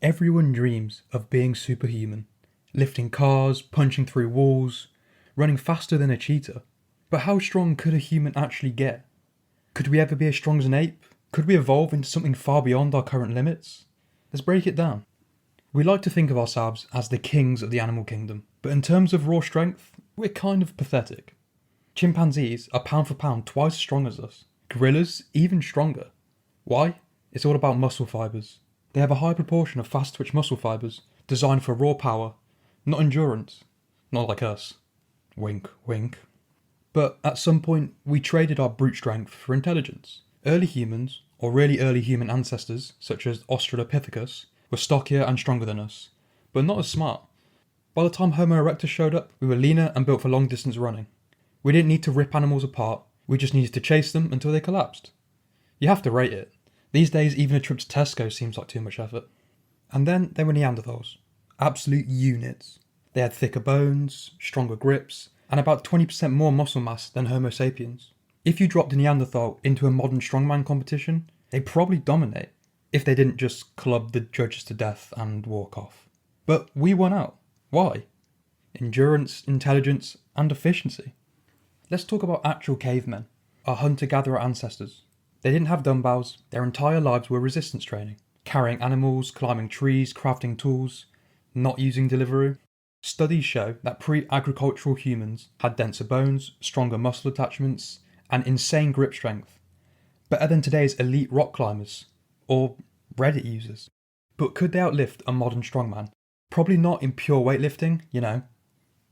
Everyone dreams of being superhuman, lifting cars, punching through walls, running faster than a cheetah. But how strong could a human actually get? Could we ever be as strong as an ape? Could we evolve into something far beyond our current limits? Let's break it down. We like to think of ourselves as the kings of the animal kingdom, but in terms of raw strength, we're kind of pathetic. Chimpanzees are pound for pound twice as strong as us. Gorillas even stronger. Why? It's all about muscle fibres. They have a high proportion of fast twitch muscle fibres designed for raw power, not endurance. Not like us. Wink, wink. But at some point, we traded our brute strength for intelligence. Early humans, or really early human ancestors, such as Australopithecus, were stockier and stronger than us, but not as smart. By the time Homo erectus showed up, we were leaner and built for long distance running. We didn't need to rip animals apart, we just needed to chase them until they collapsed. You have to rate it. These days, even a trip to Tesco seems like too much effort. And then there were Neanderthals. Absolute units. They had thicker bones, stronger grips, and about 20% more muscle mass than Homo sapiens. If you dropped a Neanderthal into a modern strongman competition, they'd probably dominate, if they didn't just club the judges to death and walk off. But we won out. Why? Endurance, intelligence, and efficiency. Let's talk about actual cavemen, our hunter-gatherer ancestors. They didn't have dumbbells, their entire lives were resistance training. Carrying animals, climbing trees, crafting tools, not using Deliveroo. Studies show that pre-agricultural humans had denser bones, stronger muscle attachments, and insane grip strength. Better than today's elite rock climbers, or Reddit users. But could they outlift a modern strongman? Probably not in pure weightlifting,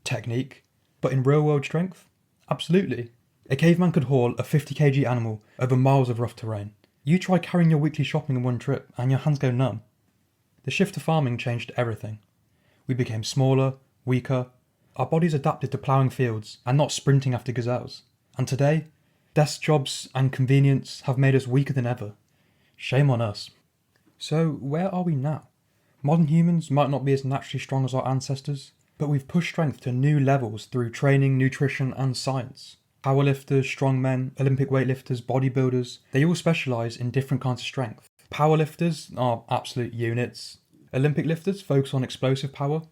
technique, but in real world strength? Absolutely. A caveman could haul a 50 kg animal over miles of rough terrain. You try carrying your weekly shopping in one trip and your hands go numb. The shift to farming changed everything. We became smaller, weaker. Our bodies adapted to ploughing fields and not sprinting after gazelles. And today, desk jobs and convenience have made us weaker than ever. Shame on us. So where are we now? Modern humans might not be as naturally strong as our ancestors, but we've pushed strength to new levels through training, nutrition and science. Powerlifters, strongmen, Olympic weightlifters, bodybuilders, they all specialise in different kinds of strength. Powerlifters are absolute units. Olympic lifters focus on explosive power.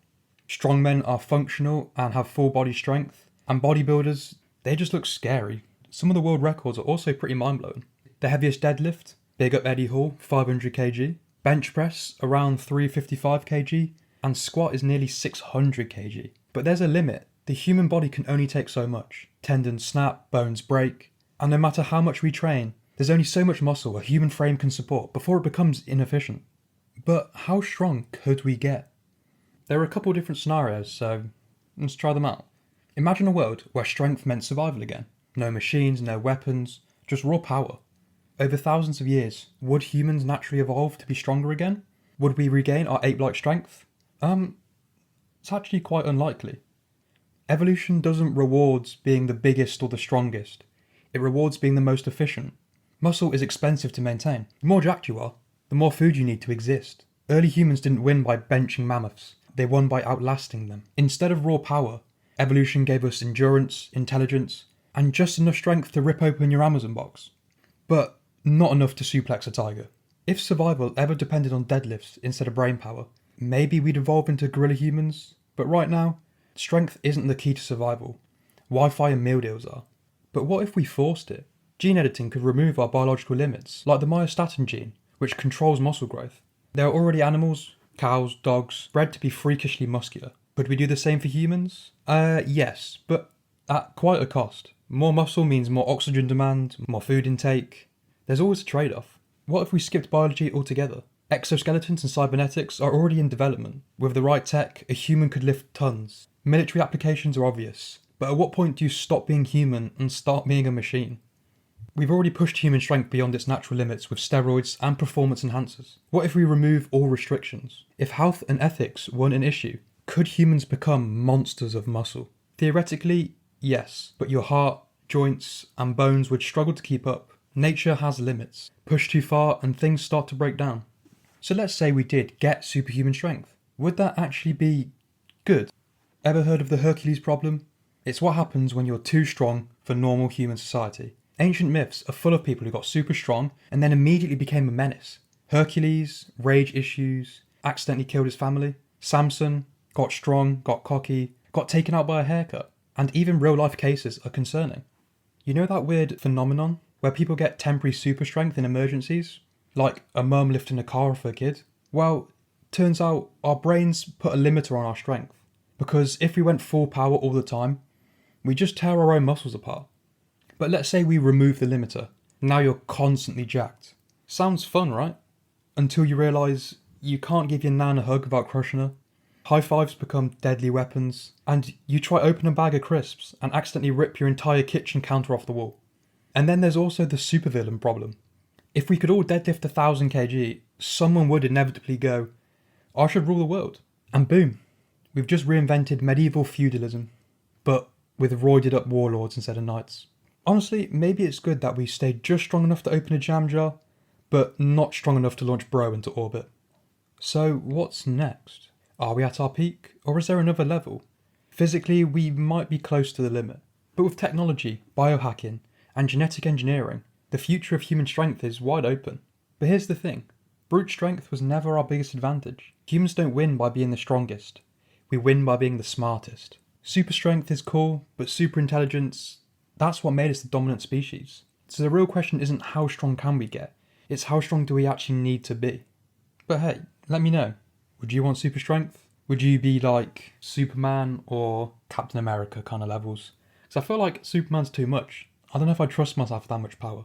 Strongmen are functional and have full body strength. And bodybuilders, they just look scary. Some of the world records are also pretty mind-blowing. The heaviest deadlift, big up Eddie Hall, 500 kg. Bench press, around 355 kg. And squat is nearly 600 kg. But there's a limit. The human body can only take so much. Tendons snap, bones break. And no matter how much we train, there's only so much muscle a human frame can support before it becomes inefficient. But how strong could we get? There are a couple different scenarios, so let's try them out. Imagine a world where strength meant survival again. No machines, no weapons, just raw power. Over thousands of years, would humans naturally evolve to be stronger again? Would we regain our ape-like strength? It's actually quite unlikely. Evolution doesn't reward being the biggest or the strongest. It rewards being the most efficient. Muscle is expensive to maintain. The more jacked you are, the more food you need to exist. Early humans didn't win by benching mammoths. They won by outlasting them. Instead of raw power, evolution gave us endurance, intelligence, and just enough strength to rip open your Amazon box. But not enough to suplex a tiger. If survival ever depended on deadlifts instead of brain power, maybe we'd evolve into gorilla humans. But right now, strength isn't the key to survival. Wi-Fi and meal deals are. But what if we forced it? Gene editing could remove our biological limits, like the myostatin gene, which controls muscle growth. There are already animals, cows, dogs, bred to be freakishly muscular. Could we do the same for humans? Yes, but at quite a cost. More muscle means more oxygen demand, more food intake. There's always a trade-off. What if we skipped biology altogether? Exoskeletons and cybernetics are already in development. With the right tech, a human could lift tons. Military applications are obvious, but at what point do you stop being human and start being a machine? We've already pushed human strength beyond its natural limits with steroids and performance enhancers. What if we remove all restrictions? If health and ethics weren't an issue, could humans become monsters of muscle? Theoretically, yes, but your heart, joints, and bones would struggle to keep up. Nature has limits. Push too far and things start to break down. So let's say we did get superhuman strength. Would that actually be good? Ever heard of the Hercules Problem? It's what happens when you're too strong for normal human society. Ancient myths are full of people who got super strong and then immediately became a menace. Hercules, rage issues, accidentally killed his family. Samson got strong, got cocky, got taken out by a haircut. And even real life cases are concerning. You know that weird phenomenon where people get temporary super strength in emergencies? Like a mum lifting a car off her kid? Well, turns out our brains put a limiter on our strength. Because if we went full power all the time, we just tear our own muscles apart. But let's say we remove the limiter. Now you're constantly jacked. Sounds fun, right? Until you realise you can't give your nan a hug without crushing her. High fives become deadly weapons, and you try open a bag of crisps and accidentally rip your entire kitchen counter off the wall. And then there's also the supervillain problem. If we could all deadlift 1,000 kg, someone would inevitably go, I should rule the world. And boom, we've just reinvented medieval feudalism, but with roided up warlords instead of knights. Honestly, maybe it's good that we stayed just strong enough to open a jam jar, but not strong enough to launch Bro into orbit. So what's next? Are we at our peak, or is there another level? Physically, we might be close to the limit, but with technology, biohacking, and genetic engineering, the future of human strength is wide open. But here's the thing, brute strength was never our biggest advantage. Humans don't win by being the strongest, we win by being the smartest. Super strength is cool, but super intelligence, that's what made us the dominant species. So the real question isn't how strong can we get, it's how strong do we actually need to be. But hey, let me know. Would you want super strength? Would you be like Superman or Captain America kind of levels? Because I feel like Superman's too much. I don't know if I trust myself with that much power.